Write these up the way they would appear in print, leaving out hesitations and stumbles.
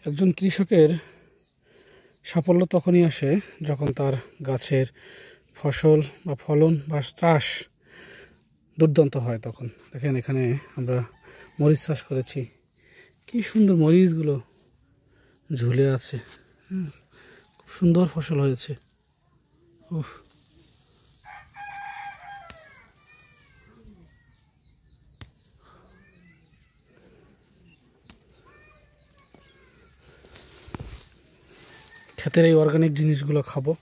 একজন কৃষকের সাফল্য তখনই আসে যখন তার গাছের ফসল বা ফলন বা চাষ দুর্দান্ত হয়। তখন দেখেন এখানে আমরা মরিচ চাষ করেছি, কি সুন্দর মরিচগুলো ঝুলে আছে। খুব সুন্দর ফসল হয়েছে। উফ, ক্ষেতের এই অর্গানিক জিনিসগুলো খাবো।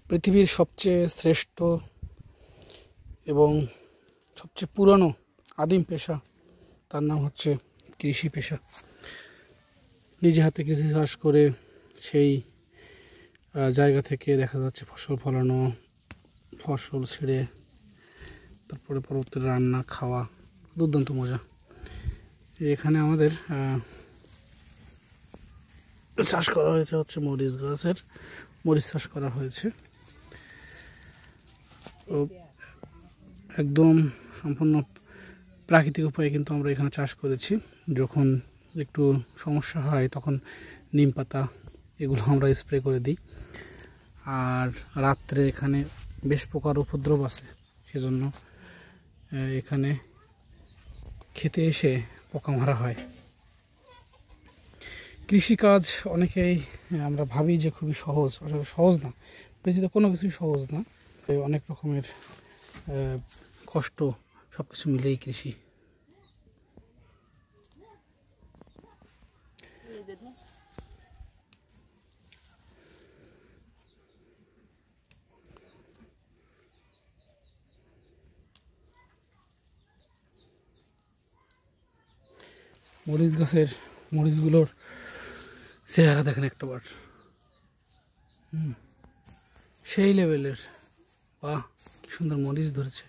পৃথিবীর সবচেয়ে শ্রেষ্ঠ এবং সবচেয়ে পুরানো আদিম পেশা, তার নাম হচ্ছে কৃষি পেশা। নিজে হাতে কৃষি চাষ করে সেই জায়গা থেকে দেখা যাচ্ছে ফসল ফলানো, ফসল ছেড়ে তারপরে পরবর্তী রান্না খাওয়া, দুর্দান্ত মজা। এখানে আমাদের চাষ করা হয়েছে হচ্ছে মরিচ গাছের, মরিচ চাষ করা হয়েছে। একদম সম্পূর্ণ প্রাকৃতিক উপায়ে কিন্তু আমরা এখানে চাষ করেছি। যখন একটু সমস্যা হয় তখন নিম পাতা এগুলো আমরা স্প্রে করে দিই। আর রাত্রে এখানে বেশ পোকার উপদ্রব আছে, সেজন্য এখানে খেতে এসে পোকা মারা হয়। কৃষিকাজ অনেকেই আমরা ভাবি যে খুবই সহজ, আসলে সহজ না। পৃথিবীতে কোনো কিছুই সহজ না, অনেক রকমের কষ্ট, সব কিছু মিলেই কৃষি। মরিচ গাছের মরিচগুলোর চেহারা দেখেন একটাবার, সেই লেভেলের। বাহ, কি সুন্দর মরিচ ধরেছে।